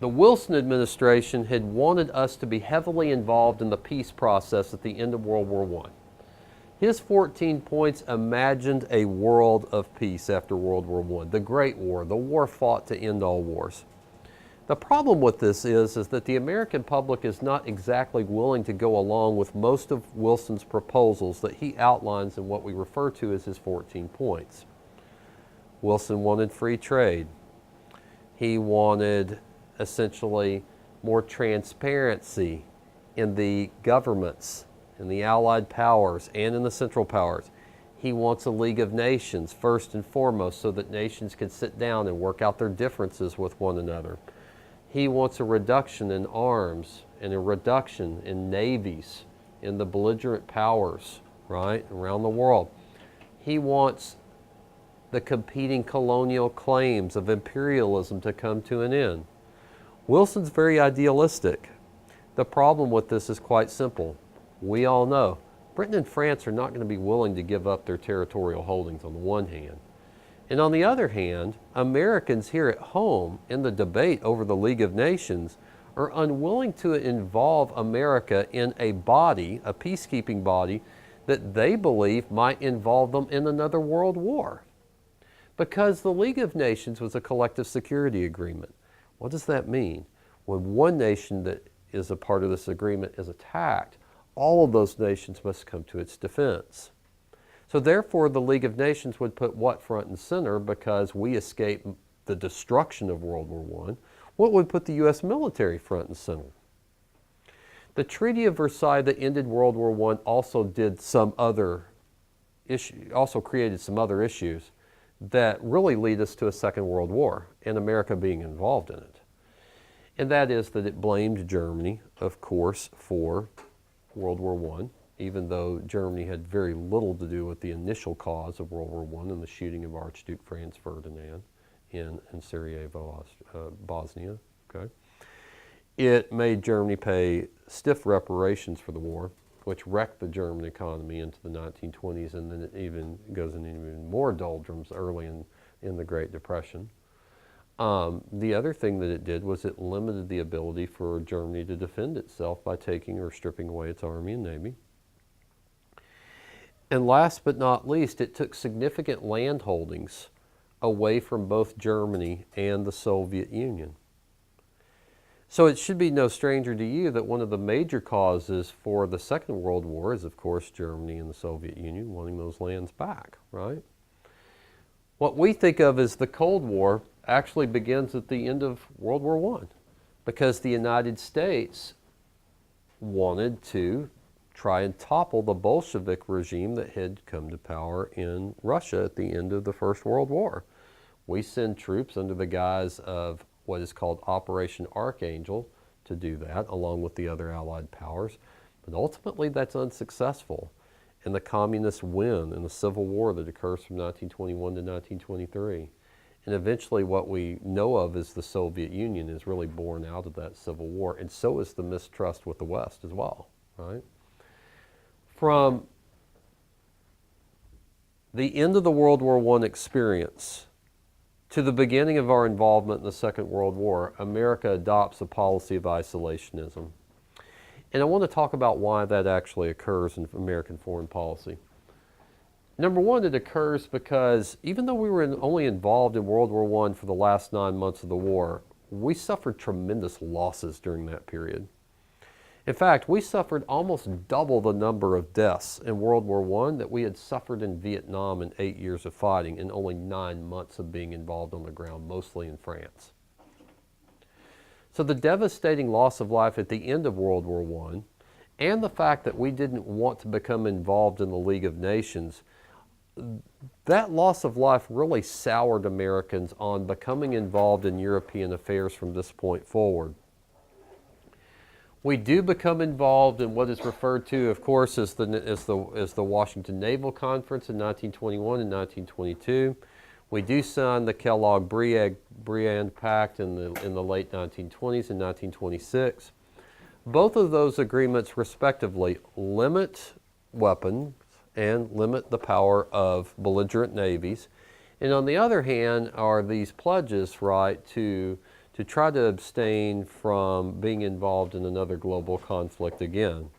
The Wilson administration had wanted us to be heavily involved in the peace process at the end of World War I. His 14 points imagined a world of peace after World War I, the Great War, the war fought to end all wars. The problem with this is that the American public is not exactly willing to go along with most of Wilson's proposals that he outlines in what we refer to as his 14 points. Wilson wanted free trade. He wanted essentially more transparency in the governments, in the Allied powers, and in the Central powers. He wants a League of Nations first and foremost so that nations can sit down and work out their differences with one another. He wants a reduction in arms and a reduction in navies in the belligerent powers, right, around the world. He wants the competing colonial claims of imperialism to come to an end. Wilson's very idealistic. The problem with this is quite simple. We all know Britain and France are not going to be willing to give up their territorial holdings on the one hand. And on the other hand, Americans here at home in the debate over the League of Nations are unwilling to involve America in a body, a peacekeeping body, that they believe might involve them in another world war. Because the League of Nations was a collective security agreement. What does that mean? When one nation that is a part of this agreement is attacked, all of those nations must come to its defense. So therefore, the League of Nations would put what front and center because we escape the destruction of World War I? What would put the U.S. military front and center? The Treaty of Versailles that ended World War I also did some other also created some other issues that really lead us to a Second World War and America being involved in it. And that is that it blamed Germany, of course, for World War I, even though Germany had very little to do with the initial cause of World War I and the shooting of Archduke Franz Ferdinand in Sarajevo, Bosnia. Okay. It made Germany pay stiff reparations for the war, which wrecked the German economy into the 1920s, and then it even goes into even more doldrums early in the Great Depression. The other thing that it did was it limited the ability for Germany to defend itself by taking or stripping away its army and navy. And last but not least, it took significant land holdings away from both Germany and the Soviet Union. So it should be no stranger to you that one of the major causes for the Second World War is, of course, Germany and the Soviet Union wanting those lands back, right? What we think of as the Cold War actually begins at the end of World War I because the United States wanted to try and topple the Bolshevik regime that had come to power in Russia at the end of the First World War. We send troops under the guise of what is called Operation Archangel to do that, along with the other Allied powers. But ultimately, that's unsuccessful. And the communists win in the Civil War that occurs from 1921 to 1923. And eventually, what we know of as the Soviet Union is really born out of that Civil War. And so is the mistrust with the West as well, right? From the end of the World War I experience to the beginning of our involvement in the Second World War, America adopts a policy of isolationism. And I want to talk about why that actually occurs in American foreign policy. Number one, it occurs because even though we were only involved in World War I for the last 9 months of the war, we suffered tremendous losses during that period. In fact, we suffered almost double the number of deaths in World War I that we had suffered in Vietnam in 8 years of fighting in only 9 months of being involved on the ground, mostly in France. So the devastating loss of life at the end of World War I and the fact that we didn't want to become involved in the League of Nations, that loss of life really soured Americans on becoming involved in European affairs from this point forward. We do become involved in what is referred to, of course, as the Washington Naval Conference in 1921 and 1922. We do sign the Kellogg-Briand Pact in the late 1920s and 1926. Both of those agreements, respectively, limit weapons and limit the power of belligerent navies. And on the other hand, are these pledges, right, to to try to abstain from being involved in another global conflict again.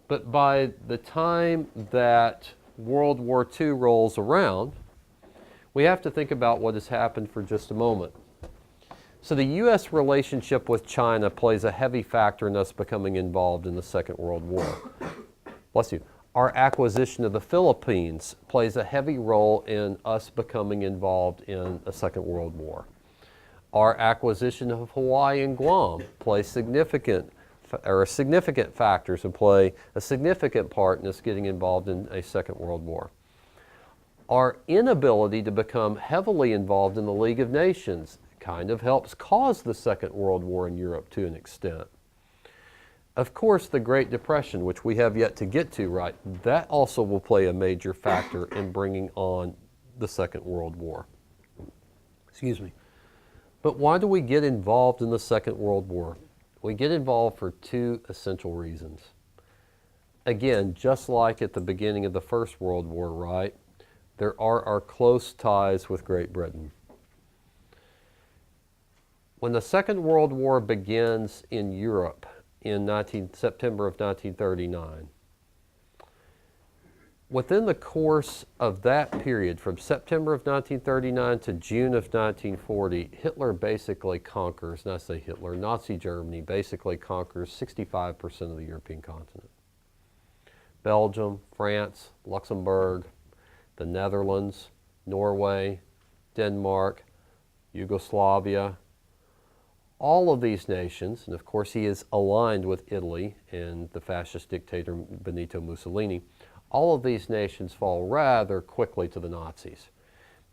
But by the time that World War II rolls around, we have to think about what has happened for just a moment. So the U.S. relationship with China plays a heavy factor in us becoming involved in the Second World War. Bless you. Our acquisition of the Philippines plays a heavy role in us becoming involved in a Second World War. Our acquisition of Hawaii and Guam plays significant factors and play a significant part in us getting involved in a Second World War. Our inability to become heavily involved in the League of Nations kind of helps cause the Second World War in Europe to an extent. Of course, the Great Depression, which we have yet to get to, right, that also will play a major factor in bringing on the Second World War. Excuse me. But why do we get involved in the Second World War? We get involved for two essential reasons. Again, just like at the beginning of the First World War, right, there are our close ties with Great Britain. When the Second World War begins in Europe in September of 1939, within the course of that period, from September of 1939 to June of 1940, Hitler basically conquers, and I say Hitler, Nazi Germany basically conquers 65% of the European continent. Belgium, France, Luxembourg, the Netherlands, Norway, Denmark, Yugoslavia, all of these nations, and of course he is aligned with Italy and the fascist dictator Benito Mussolini, all of these nations fall rather quickly to the Nazis.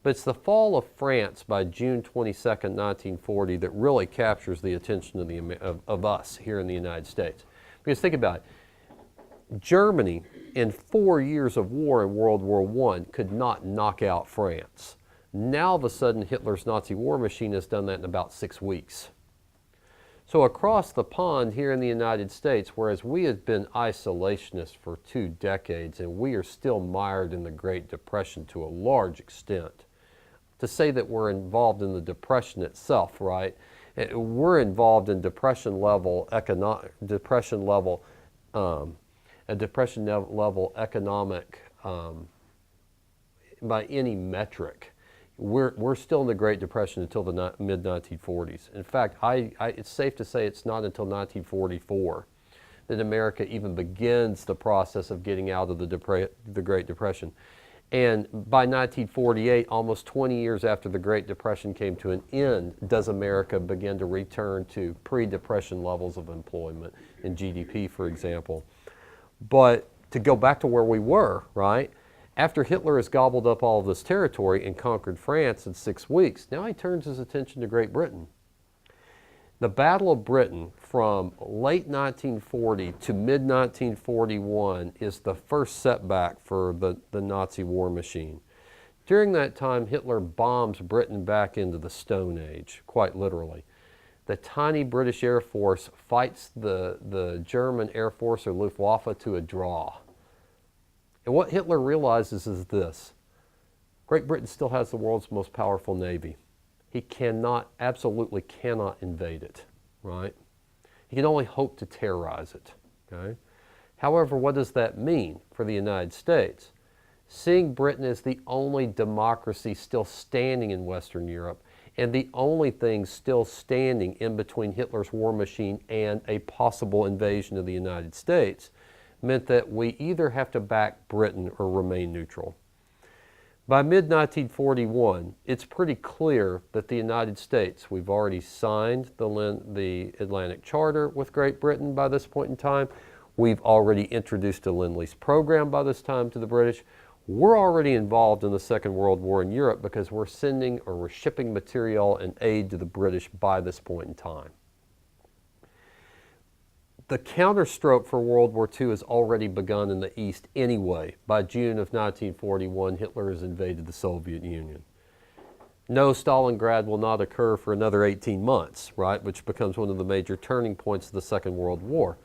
But it's the fall of France by June 22nd, 1940 that really captures the attention of us here in the United States. Because think about it. Germany, in 4 years of war in World War I, could not knock out France. Now, all of a sudden, Hitler's Nazi war machine has done that in about 6 weeks. So across the pond here in the United States, whereas we have been isolationists for 2 decades and we are still mired in the Great Depression to a large extent, to say that we're involved in the Depression itself, right? We're involved in depression level economic by any metric. We're still in the Great Depression until the mid-1940s. In fact, it's safe to say it's not until 1944 that America even begins the process of getting out of the Great Depression. And by 1948, almost 20 years after the Great Depression came to an end, does America begin to return to pre-Depression levels of employment and GDP, for example. But to go back to where we were, right? After Hitler has gobbled up all of this territory and conquered France in 6 weeks, now he turns his attention to Great Britain. The Battle of Britain from late 1940 to mid-1941 is the first setback for the Nazi war machine. During that time, Hitler bombs Britain back into the Stone Age, quite literally. The tiny British Air Force fights the German Air Force or Luftwaffe to a draw. And what Hitler realizes is this: Great Britain still has the world's most powerful navy. He absolutely cannot invade it, right? He can only hope to terrorize it, okay? However, what does that mean for the United States? Seeing Britain as the only democracy still standing in Western Europe and the only thing still standing in between Hitler's war machine and a possible invasion of the United States meant that we either have to back Britain or remain neutral. By mid-1941, it's pretty clear that the United States, we've already signed the Atlantic Charter with Great Britain by this point in time. We've already introduced a Lend-Lease program by this time to the British. We're already involved in the Second World War in Europe because we're sending or we're shipping material and aid to the British by this point in time. The counterstroke for World War II has already begun in the East anyway. By June of 1941, Hitler has invaded the Soviet Union. No, Stalingrad will not occur for another 18 months, right, which becomes one of the major turning points of the Second World War.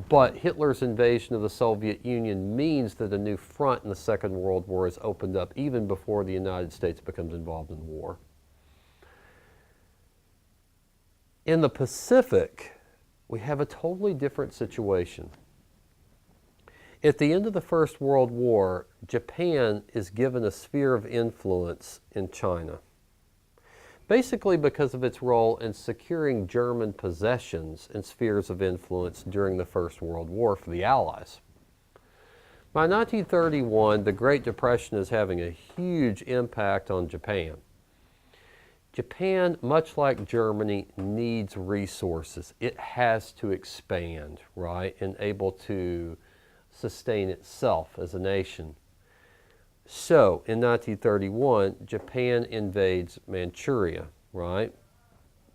But Hitler's invasion of the Soviet Union means that a new front in the Second World War is opened up even before the United States becomes involved in the war. In the Pacific, we have a totally different situation. At the end of the First World War, Japan is given a sphere of influence in China, basically because of its role in securing German possessions and spheres of influence during the First World War for the Allies. By 1931, the Great Depression is having a huge impact on Japan. Japan, much like Germany, needs resources. It has to expand, right, and able to sustain itself as a nation. So, in 1931, Japan invades Manchuria, right,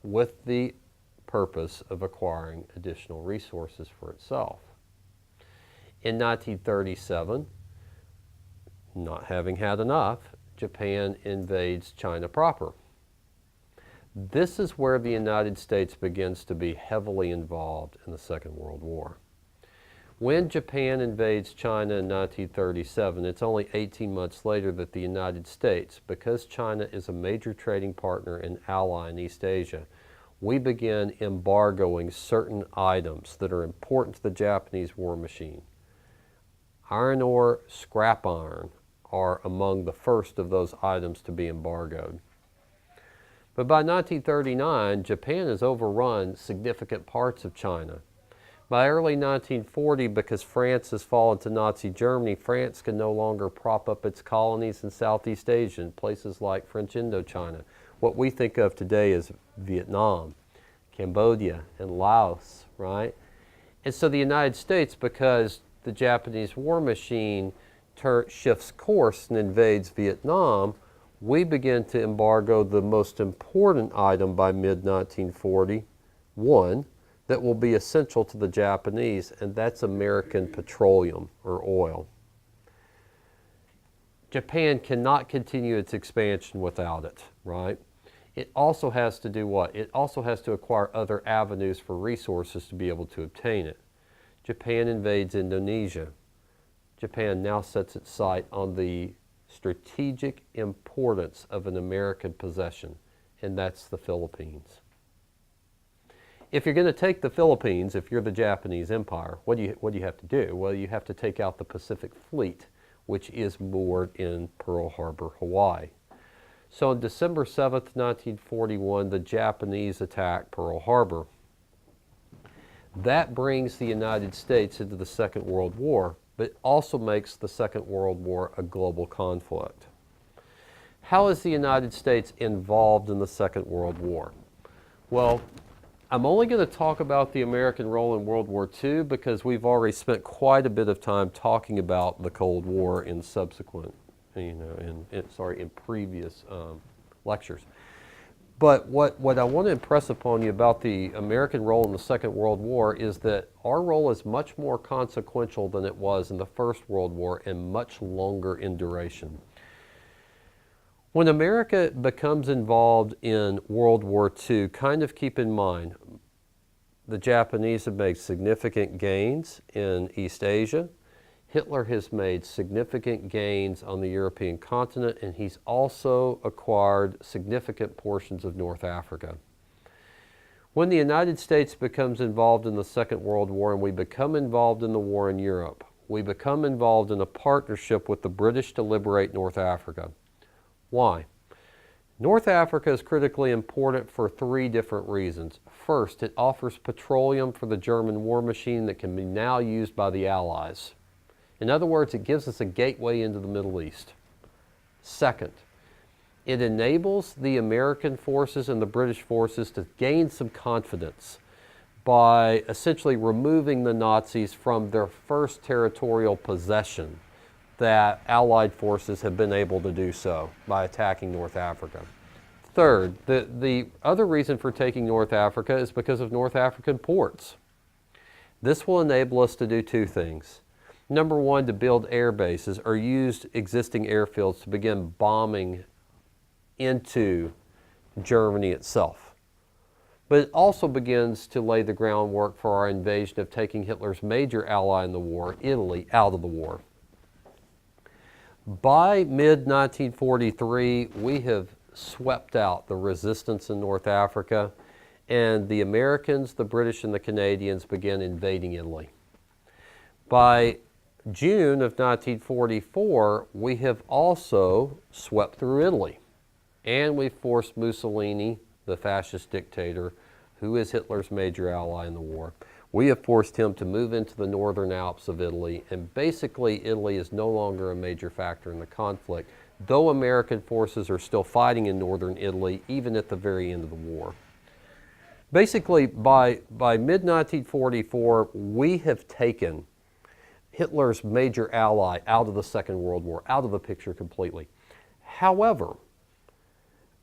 with the purpose of acquiring additional resources for itself. In 1937, not having had enough, Japan invades China proper. This is where the United States begins to be heavily involved in the Second World War. When Japan invades China in 1937, it's only 18 months later that the United States, because China is a major trading partner and ally in East Asia, we begin embargoing certain items that are important to the Japanese war machine. Iron ore, scrap iron are among the first of those items to be embargoed. But by 1939, Japan has overrun significant parts of China. By early 1940, because France has fallen to Nazi Germany, France can no longer prop up its colonies in Southeast Asia, in places like French Indochina, what we think of today as Vietnam, Cambodia, and Laos, right? And so the United States, because the Japanese war machine shifts course and invades Vietnam, we begin to embargo the most important item by mid-1941 that will be essential to the Japanese, and that's American petroleum or oil. Japan cannot continue its expansion without it, right? It also has to do what? It also has to acquire other avenues for resources to be able to obtain it. Japan invades Indonesia. Japan now sets its sight on the strategic importance of an American possession, and that's the Philippines. If you're going to take the Philippines, if you're the Japanese Empire, what do you have to do? Well, you have to take out the Pacific Fleet, which is moored in Pearl Harbor, Hawaii. So on December 7th, 1941, the Japanese attack Pearl Harbor. That brings the United States into the Second World War, but it also makes the Second World War a global conflict. How is the United States involved in the Second World War? Well, I'm only going to talk about the American role in World War II because we've already spent quite a bit of time talking about the Cold War in subsequent, in previous lectures. But what I want to impress upon you about the American role in the Second World War is that our role is much more consequential than it was in the First World War and much longer in duration. When America becomes involved in World War II, kind of keep in mind, the Japanese have made significant gains in East Asia. Hitler has made significant gains on the European continent, and he's also acquired significant portions of North Africa. When the United States becomes involved in the Second World War and we become involved in the war in Europe, we become involved in a partnership with the British to liberate North Africa. Why? North Africa is critically important for three different reasons. First, it offers petroleum for the German war machine that can be now used by the Allies. In other words, it gives us a gateway into the Middle East. Second, it enables the American forces and the British forces to gain some confidence by essentially removing the Nazis from their first territorial possession that Allied forces have been able to do so by attacking North Africa. Third, the other reason for taking North Africa is because of North African ports. This will enable us to do two things. Number one, to build air bases or use existing airfields to begin bombing into Germany itself. But it also begins to lay the groundwork for our invasion of taking Hitler's major ally in the war, Italy, out of the war. By mid-1943, we have swept out the resistance in North Africa, and the Americans, the British, and the Canadians began invading Italy. By June of 1944, we have also swept through Italy, and we forced Mussolini, the fascist dictator, who is Hitler's major ally in the war. We have forced him to move into the northern Alps of Italy, and basically Italy is no longer a major factor in the conflict, though American forces are still fighting in northern Italy, even at the very end of the war. Basically, by mid-1944, we have taken Hitler's major ally out of the Second World War, out of the picture completely. However,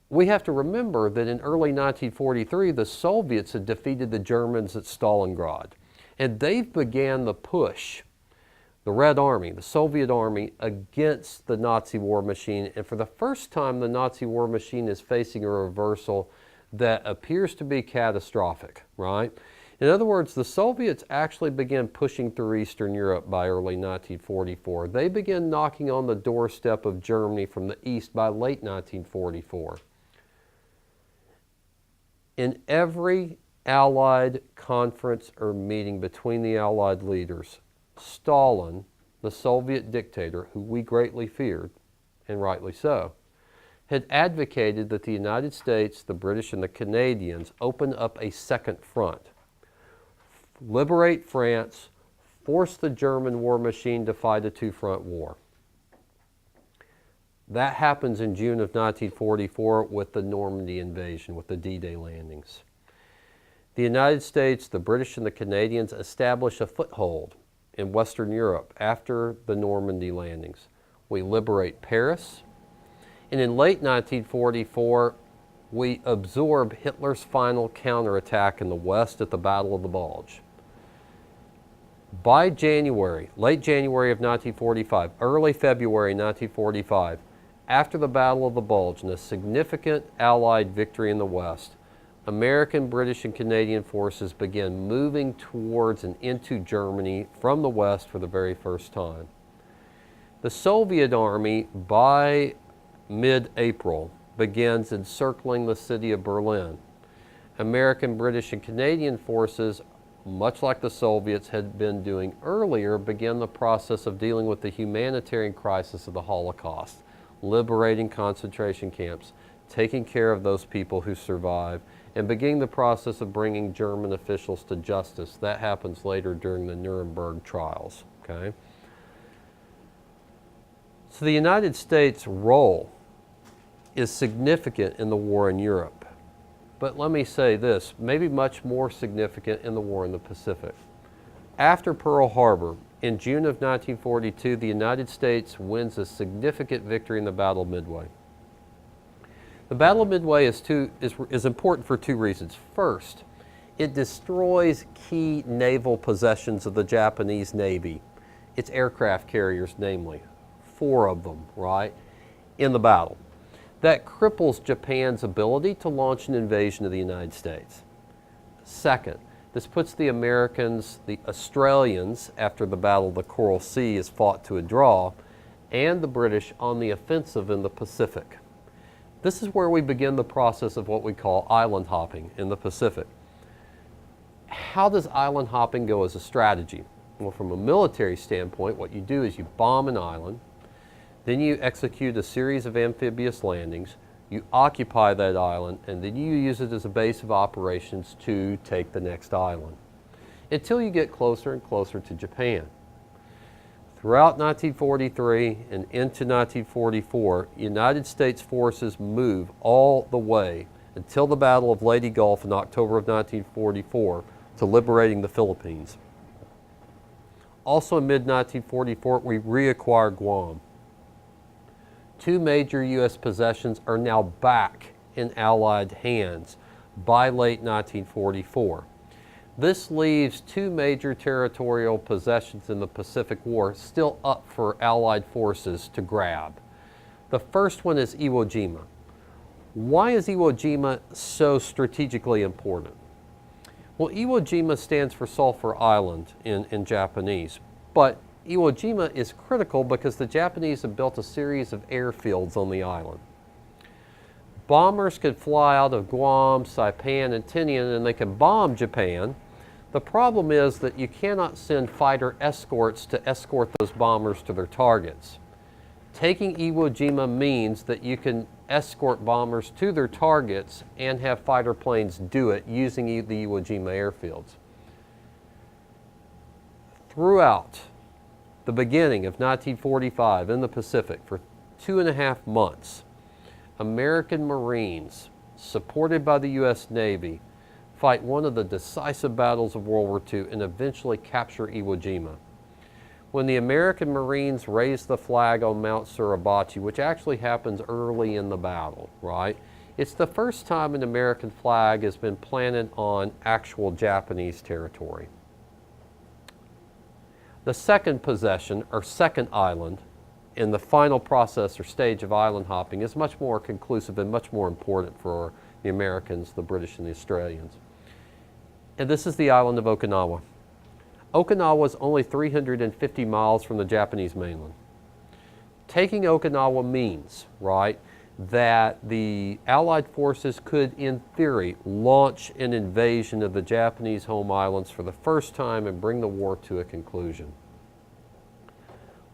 we have to remember that in early 1943, the Soviets had defeated the Germans at Stalingrad, and they began the push, the Red Army, the Soviet Army, against the Nazi war machine. And for the first time, the Nazi war machine is facing a reversal that appears to be catastrophic, right? In other words, the Soviets actually began pushing through Eastern Europe by early 1944. They began knocking on the doorstep of Germany from the east by late 1944. In every Allied conference or meeting between the Allied leaders, Stalin, the Soviet dictator, who we greatly feared, and rightly so, had advocated that the United States, the British, and the Canadians open up a second front, liberate France, force the German war machine to fight a two-front war. That happens in June of 1944 with the Normandy invasion, with the D-Day landings. The United States, the British, and the Canadians establish a foothold in Western Europe after the Normandy landings. We liberate Paris, and in late 1944, we absorb Hitler's final counterattack in the West at the Battle of the Bulge. By January, late January of 1945, early February 1945, after the Battle of the Bulge and a significant Allied victory in the West, American, British, and Canadian forces began moving towards and into Germany from the West for the very first time. The Soviet Army, by mid-April, begins encircling the city of Berlin. American, British, and Canadian forces, much like the Soviets had been doing earlier, began the process of dealing with the humanitarian crisis of the Holocaust, liberating concentration camps, taking care of those people who survived, and beginning the process of bringing German officials to justice. That happens later during the Nuremberg trials. Okay? So the United States' role is significant in the war in Europe. But let me say this, maybe much more significant in the war in the Pacific. After Pearl Harbor, in June of 1942, the United States wins a significant victory in the Battle of Midway. The Battle of Midway is important for two reasons. First, it destroys key naval possessions of the Japanese Navy, its aircraft carriers namely, 4 of them, right, in the battle. That cripples Japan's ability to launch an invasion of the United States. Second, this puts the Americans, the Australians, after the Battle of the Coral Sea is fought to a draw, and the British on the offensive in the Pacific. This is where we begin the process of what we call island hopping in the Pacific. How does island hopping go as a strategy? Well, from a military standpoint, what you do is you bomb an island, then you execute a series of amphibious landings, you occupy that island, and then you use it as a base of operations to take the next island, until you get closer and closer to Japan. Throughout 1943 and into 1944, United States forces move all the way until the Battle of Leyte Gulf in October of 1944 to liberating the Philippines. Also in mid-1944, we reacquire Guam. 2 major U.S. possessions are now back in Allied hands by late 1944. This leaves 2 major territorial possessions in the Pacific War still up for Allied forces to grab. The first one is Iwo Jima. Why is Iwo Jima so strategically important? Well, Iwo Jima stands for Sulphur Island in Japanese, but Iwo Jima is critical because the Japanese have built a series of airfields on the island. Bombers could fly out of Guam, Saipan, and Tinian, and they can bomb Japan. The problem is that you cannot send fighter escorts to escort those bombers to their targets. Taking Iwo Jima means that you can escort bombers to their targets and have fighter planes do it using the Iwo Jima airfields. Throughout the beginning of 1945 in the Pacific, for 2.5 months, American Marines, supported by the U.S. Navy, fight one of the decisive battles of World War II and eventually capture Iwo Jima. When the American Marines raise the flag on Mount Suribachi, which actually happens early in the battle, right? It's the first time an American flag has been planted on actual Japanese territory. The second possession, or second island, in the final process or stage of island hopping is much more conclusive and much more important for the Americans, the British, and the Australians. And this is the island of Okinawa. Okinawa is only 350 miles from the Japanese mainland. Taking Okinawa means, right, that the Allied forces could, in theory, launch an invasion of the Japanese home islands for the first time and bring the war to a conclusion.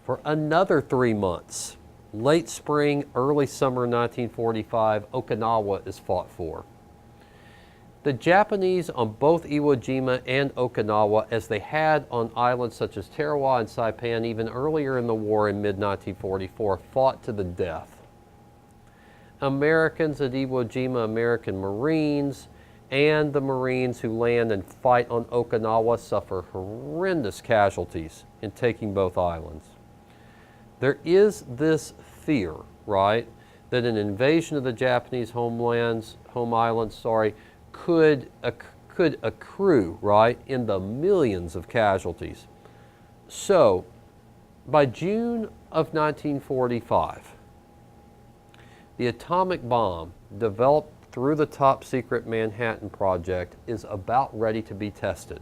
For another 3 months, late spring, early summer 1945, Okinawa is fought for. The Japanese on both Iwo Jima and Okinawa, as they had on islands such as Tarawa and Saipan even earlier in the war in mid-1944, fought to the death. Americans at Iwo Jima, American Marines, and the Marines who land and fight on Okinawa suffer horrendous casualties in taking both islands. There is this fear, right, that an invasion of the Japanese home islands, could accrue, right, in the millions of casualties. So, by June of 1945, the atomic bomb developed through the top-secret Manhattan Project is about ready to be tested.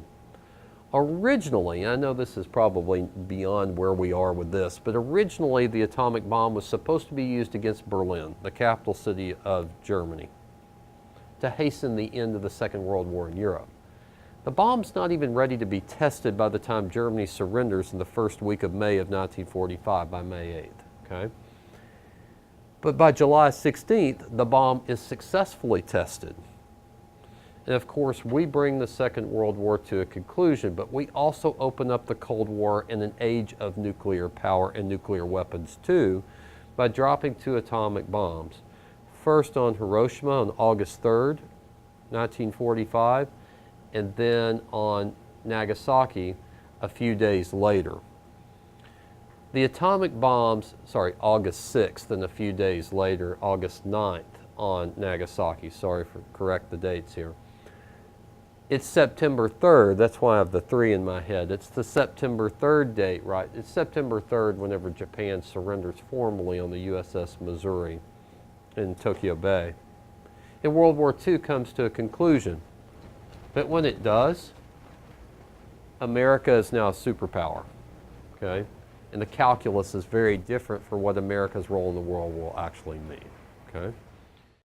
Originally, I know this is probably beyond where we are with this, but originally the atomic bomb was supposed to be used against Berlin, the capital city of Germany, to hasten the end of the Second World War in Europe. The bomb's not even ready to be tested by the time Germany surrenders in the first week of May of 1945, by May 8th, okay? But by July 16th, the bomb is successfully tested. And of course, we bring the Second World War to a conclusion, but we also open up the Cold War in an age of nuclear power and nuclear weapons too, by dropping 2 atomic bombs. First on Hiroshima on August 3rd, 1945, and then on Nagasaki a few days later. The atomic bombs, August 6th, and a few days later, August 9th on Nagasaki. Sorry for correct the dates here. It's September 3rd, that's why I have the 3 in my head. It's the September 3rd date, right? It's September 3rd whenever Japan surrenders formally on the USS Missouri in Tokyo Bay. And World War II comes to a conclusion. But when it does, America is now a superpower, okay? And the calculus is very different for what America's role in the world will actually mean, okay?